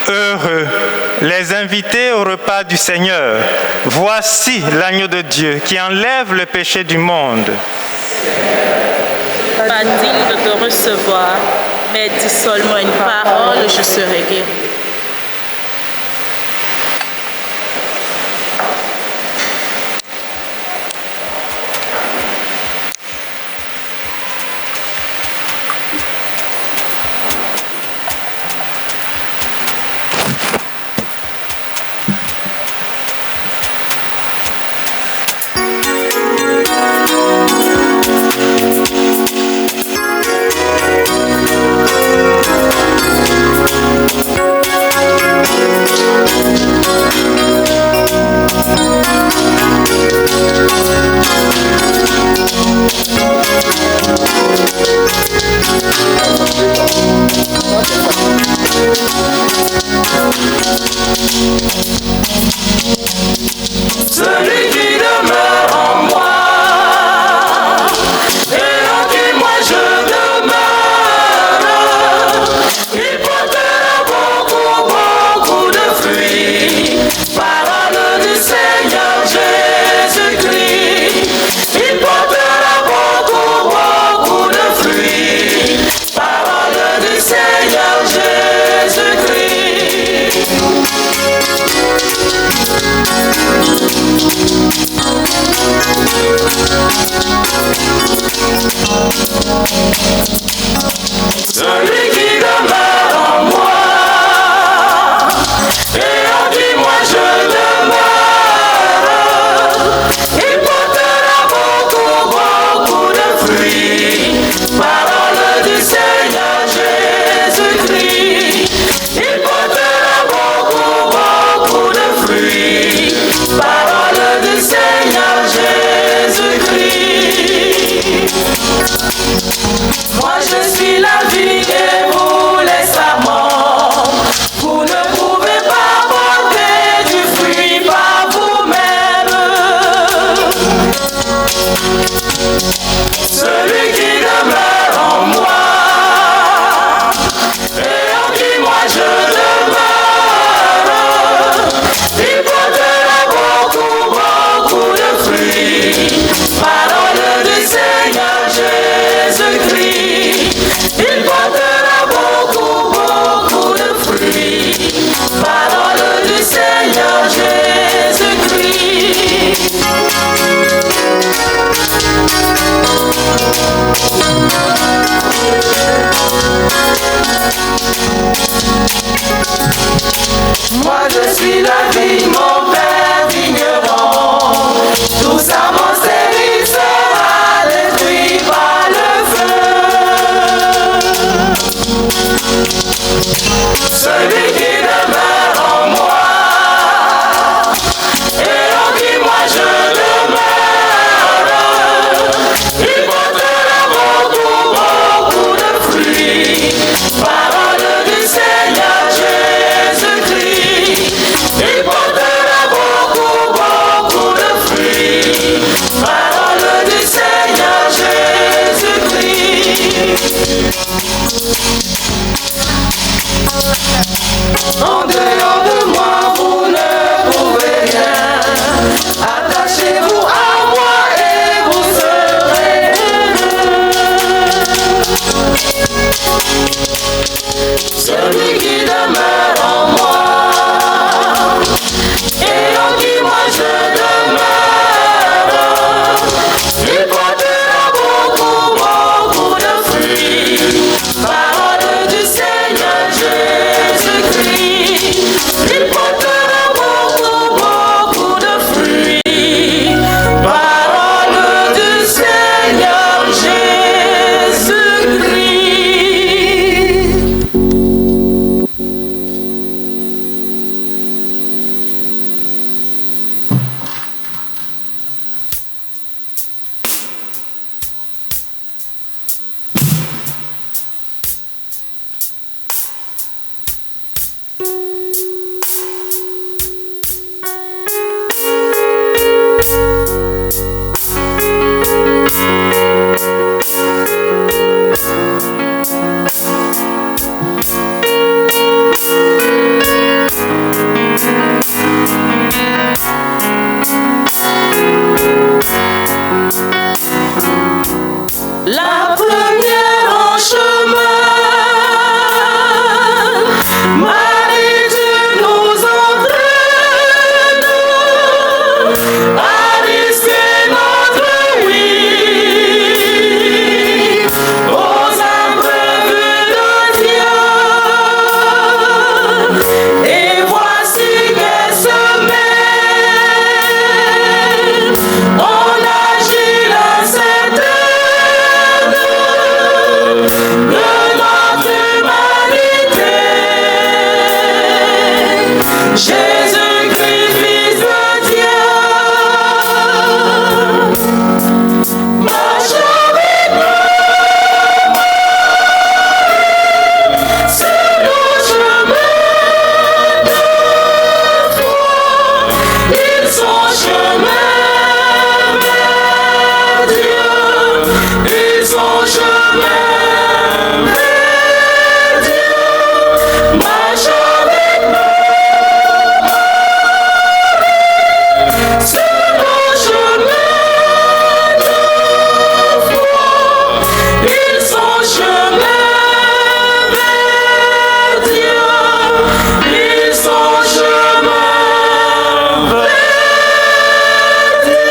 Heureux les invités au repas du Seigneur. Voici l'agneau de Dieu qui enlève le péché du monde. Pas digne de te recevoir, mais dis seulement une parole, je serai guéri. Celui qui demeure en moi et en qui moi je demeure, il portera beaucoup de fruits. Parole du Seigneur Jésus-Christ, il portera beaucoup de fruits. Parole du Seigneur Jésus-Christ. Celui qui demeure en moi et en qui moi je demeure, il portera beaucoup de fruits. Parole du Seigneur Jésus-Christ, il portera beaucoup de fruits. Parole du Seigneur Jésus-Christ. Moi je suis la vie et Moi je suis la vigne, mon père vigneron. Tout ça mon service sera détruit par le feu. Celui qui demeure en moi, et en qui moi je demeure, il portera beaucoup de fruits. Parole du Seigneur Jésus-Christ, il portera beaucoup de fruits. Parole du Seigneur Jésus-Christ. En dehors de moi, vous ne pouvez rien. Attachez-vous à moi et vous serez heureux. Celui qui demeure en moi et en qui moi je demeure, il portera beaucoup de fruits. Parole du Seigneur Jésus-Christ, il portera beaucoup de fruits. Parole du Seigneur Jésus-Christ. La première en chemin, Marie, tu nous entraînes à risquer notre vie aux imprévus de Dieu. Et voici qu'elle se met en agit l'incertaine de notre humanité. Jésus-Christ, Fils de Dieu, marche avec nous, c'est nos chemins de foi, ils sont chemin vers Dieu, ils sont chemin vers Dieu, marche avec nous, c'est nos chemins de foi, ils sont chemin vers Dieu, ils sont chemin vers Dieu.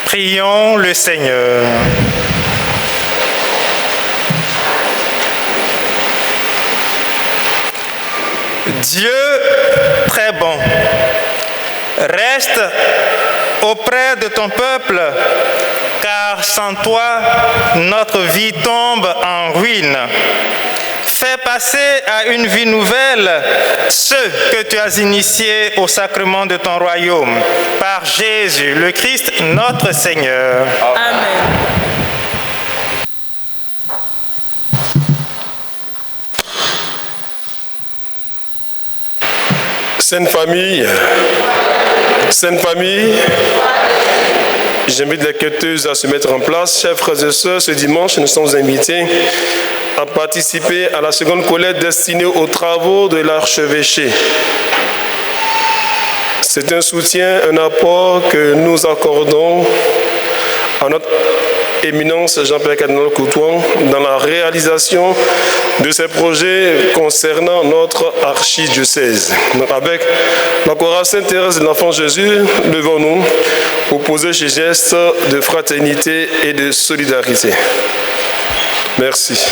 Prions le Seigneur. Dieu très bon, reste auprès de ton peuple, car sans toi, notre vie tombe en ruine. Fais passer à une vie nouvelle ceux que tu as initiés au sacrement de ton royaume, par Jésus, le Christ, notre Seigneur. Amen. Sainte Famille, j'invite les quêteuses à se mettre en place. Chers frères et sœurs, ce dimanche, nous sommes invités à participer à la seconde collecte destinée aux travaux de l'archevêché. C'est un soutien, un apport que nous accordons à notre éminence Jean-Pierre Cardinal Coutouan dans la réalisation de ces projets concernant notre archidiocèse. Donc avec la chorale Sainte-Thérèse de l'Enfant Jésus, levons-nous pour poser ce geste de fraternité et de solidarité. Merci.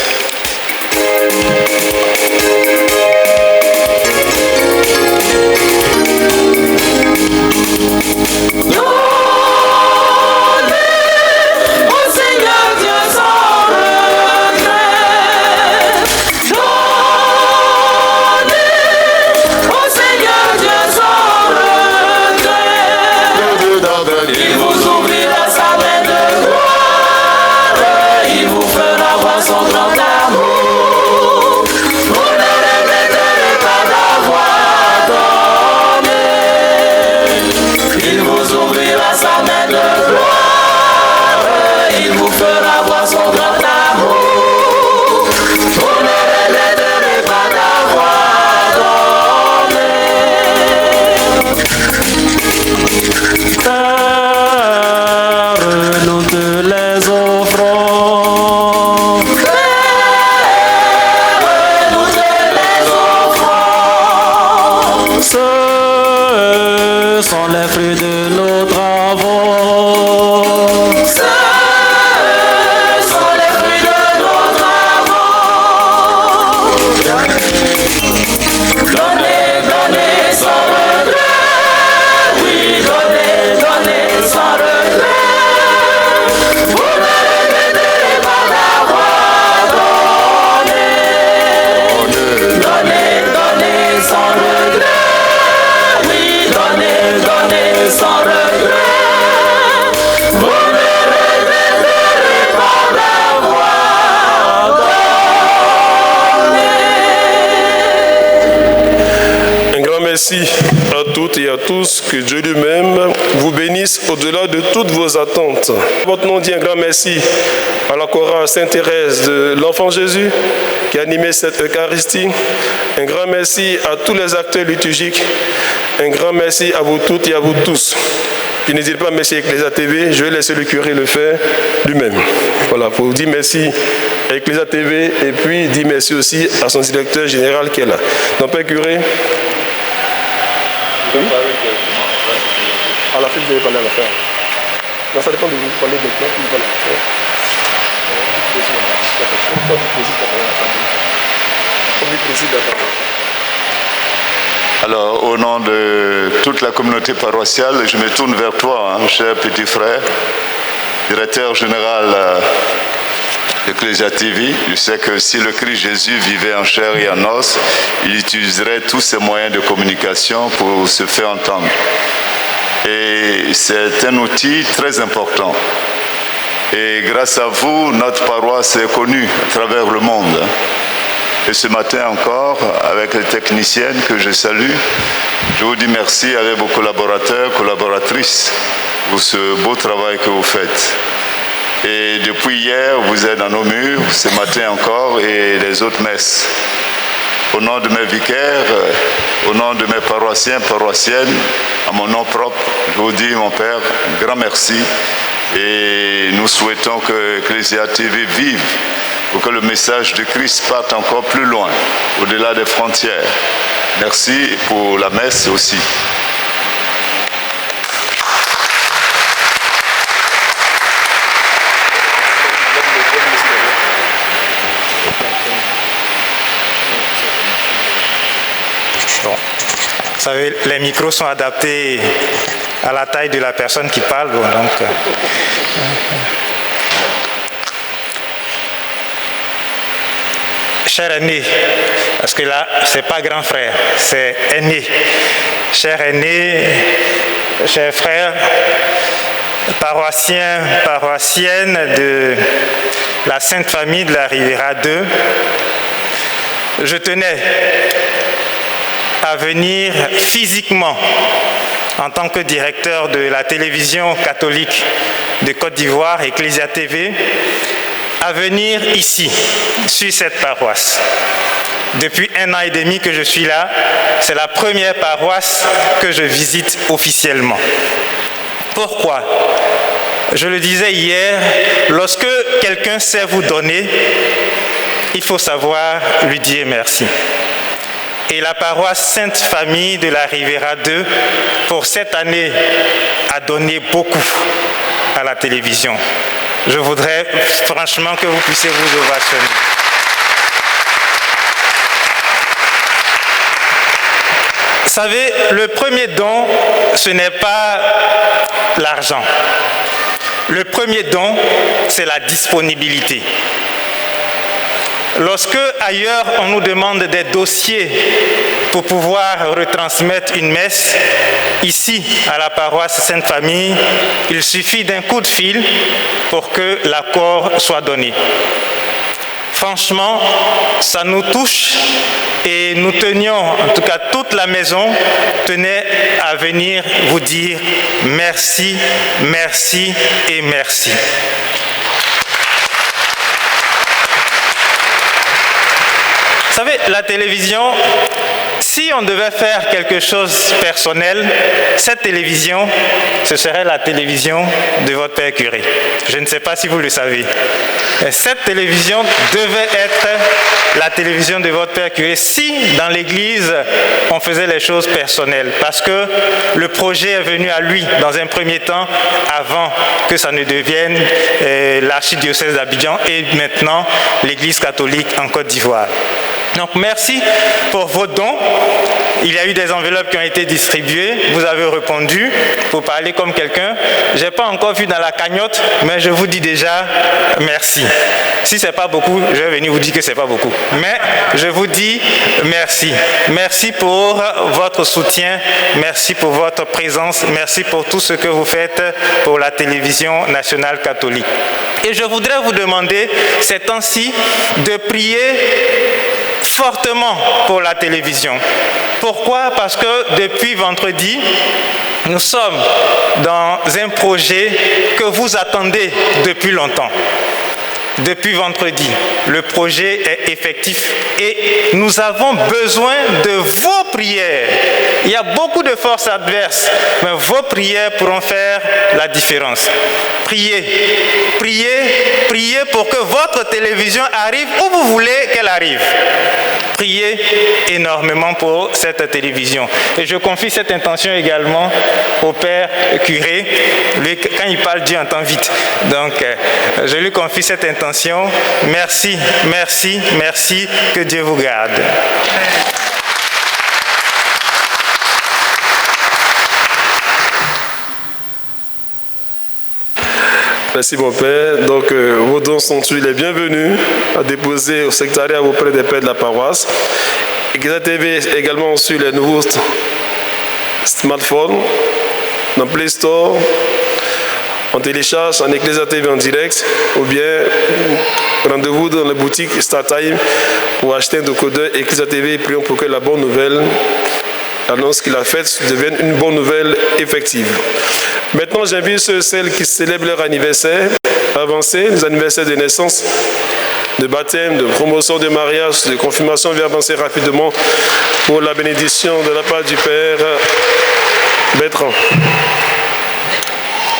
Merci à toutes et à tous, que Dieu lui-même vous bénisse au-delà de toutes vos attentes. Votre nom dit un grand merci à la chorale Sainte-Thérèse de l'Enfant Jésus qui a animé cette Eucharistie. Un grand merci à tous les acteurs liturgiques. Un grand merci à vous toutes et à vous tous. Puis n'hésitez pas à merci avec Ecclesia TV, je vais laisser le curé le faire lui-même. Voilà, pour dire merci à Ecclesia TV et puis dire merci aussi à son directeur général qui est là. Donc, Père curé. Oui. À la fin, vous allez parler à la fin. Non, ça dépend de vous. Vous parlez maintenant, puis vous parlez à la fin. Alors, au nom de toute la communauté paroissiale, je me tourne vers toi, hein, cher petit frère, directeur général d'Ecclesia TV. Je sais que si le Christ Jésus vivait en chair et en os, il utiliserait tous ses moyens de communication pour se faire entendre. Et c'est un outil très important. Et grâce à vous, notre paroisse est connue à travers le monde. Et ce matin encore, avec les techniciennes que je salue, je vous dis merci avec vos collaborateurs, collaboratrices, pour ce beau travail que vous faites. Et depuis hier, vous êtes dans nos murs, ce matin encore, et les autres messes. Au nom de mes vicaires, au nom de mes paroissiens, paroissiennes, à mon nom propre, je vous dis, mon Père, grand merci. Et nous souhaitons que Ecclesia TV vive, pour que le message de Christ parte encore plus loin, au-delà des frontières. Merci pour la messe aussi. Bon. Vous savez, les micros sont adaptés à la taille de la personne qui parle. Bon, donc, cher aîné, parce que là, c'est pas grand frère, c'est aîné. Cher aîné, chers frères, paroissiens, paroissiennes de la Sainte Famille de la Riviera 2, je tenais à venir physiquement en tant que directeur de la télévision catholique de Côte d'Ivoire, Ecclesia TV, à venir ici, sur cette paroisse. Depuis 1 an et demi que je suis là, c'est la première paroisse que je visite officiellement. Pourquoi? Je le disais hier, lorsque quelqu'un sait vous donner, il faut savoir lui dire merci. Et la paroisse Sainte Famille de la Riviera 2, pour cette année, a donné beaucoup à la télévision. Je voudrais franchement que vous puissiez vous ovationner. Vous savez, le premier don, ce n'est pas l'argent. Le premier don, c'est la disponibilité. Lorsque ailleurs on nous demande des dossiers pour pouvoir retransmettre une messe, ici à la paroisse Sainte Famille, il suffit d'un coup de fil pour que l'accord soit donné. Franchement, ça nous touche et nous tenions, en tout cas toute la maison, tenait à venir vous dire merci, merci et merci. Vous savez, la télévision, si on devait faire quelque chose de personnel, cette télévision, ce serait la télévision de votre père curé. Je ne sais pas si vous le savez. Et cette télévision devait être la télévision de votre père curé si, dans l'église, on faisait les choses personnelles. Parce que le projet est venu à lui, dans un premier temps, avant que ça ne devienne l'archidiocèse d'Abidjan et maintenant l'église catholique en Côte d'Ivoire. Donc merci pour vos dons. Il y a eu des enveloppes qui ont été distribuées. Vous avez répondu pour parler comme quelqu'un. Je n'ai pas encore vu dans la cagnotte, mais je vous dis déjà merci. Si ce n'est pas beaucoup, je vais venir vous dire que ce n'est pas beaucoup. Mais je vous dis merci. Merci pour votre soutien. Merci pour votre présence. Merci pour tout ce que vous faites pour la télévision nationale catholique. Et je voudrais vous demander, ces temps-ci, de prier fortement pour la télévision. Pourquoi? Parce que depuis vendredi, nous sommes dans un projet que vous attendez depuis longtemps. Depuis vendredi, le projet est effectif et nous avons besoin de vos prières. Il y a beaucoup de forces adverses, mais vos prières pourront faire la différence. Priez, priez, priez pour que votre télévision arrive où vous voulez qu'elle arrive. Priez énormément pour cette télévision. Et je confie cette intention également au père curé. Lui, quand il parle, Dieu entend vite. Donc, je lui confie cette intention. Merci, merci, merci. Que Dieu vous garde. Merci mon Père. Donc vos dons sont tous les bienvenus à déposer au secrétariat auprès des pères de la paroisse. Ecclesia TV est également sur les nouveaux smartphones, dans Play Store. On télécharge en Ecclesia TV en direct ou bien rendez-vous dans la boutique StarTime pour acheter un décodeur Ecclesia TV et prions pour que la bonne nouvelle, l'annonce qu'il a faite, devienne une bonne nouvelle effective. Maintenant, j'invite ceux et celles qui célèbrent leur anniversaire avancé, les anniversaires de naissance, de baptême, de promotion, de mariage, de confirmation, viens avancer rapidement pour la bénédiction de la part du Père Bertrand.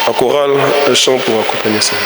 En chorale, un chant pour accompagner ça.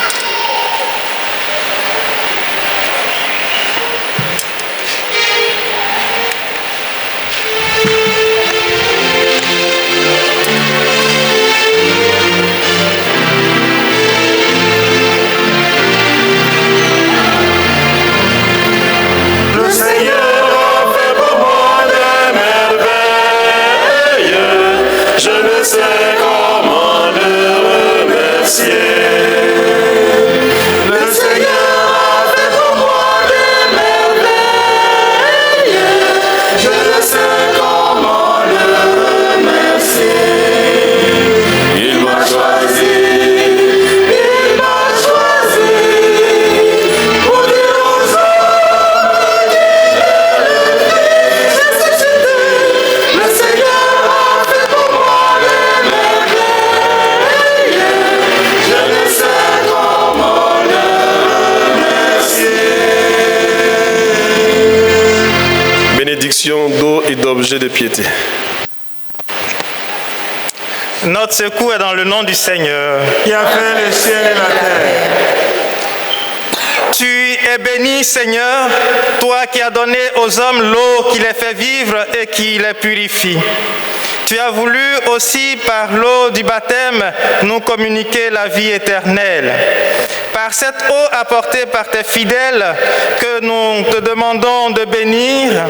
D'eau et d'objets de piété. Notre secours est dans le nom du Seigneur. Qui a fait les ciel et la terre. Tu es béni, Seigneur, toi qui as donné aux hommes l'eau qui les fait vivre et qui les purifie. Tu as voulu aussi, par l'eau du baptême, nous communiquer la vie éternelle. Par cette eau apportée par tes fidèles que nous te demandons de bénir,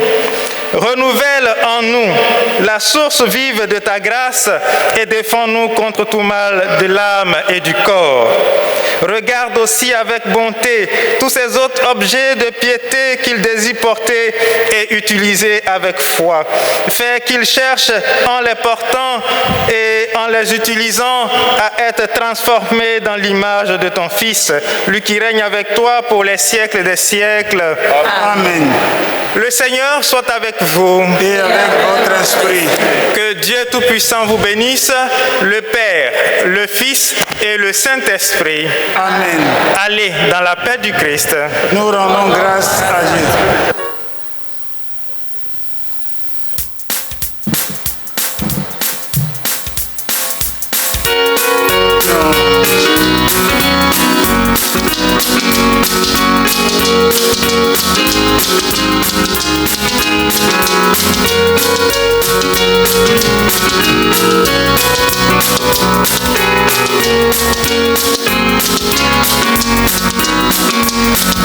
renouvelle en nous la source vive de ta grâce et défends-nous contre tout mal de l'âme et du corps. Regarde aussi avec bonté tous ces autres objets de piété qu'ils désirent porter et utiliser avec foi. Fais qu'ils cherchent en les portant et en les utilisant à être transformés dans l'image de ton Fils, lui qui règne avec toi pour les siècles des siècles. Amen. Le Seigneur soit avec vous. Et avec votre esprit. Que Dieu Tout-Puissant vous bénisse, le Père, le Fils et le Saint-Esprit. Amen. Allez dans la paix du Christ. Nous rendons grâce à Dieu.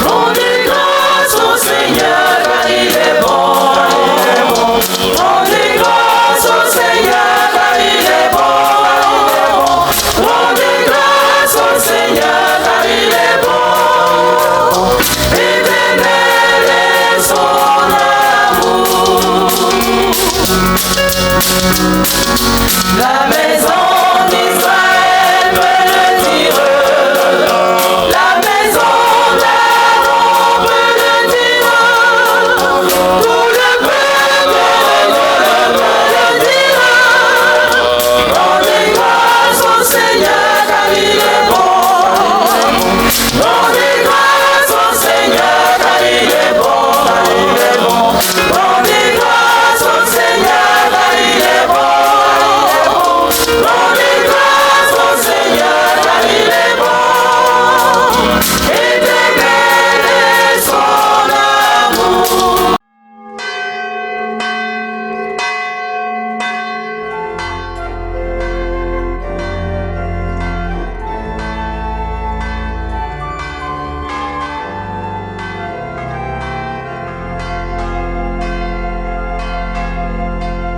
Rendez grâce au Seigneur, car il est bon. Rendez grâce au Seigneur, car il est bon. Rendez grâce au Seigneur, car il est bon. Éternel est son amour. La maison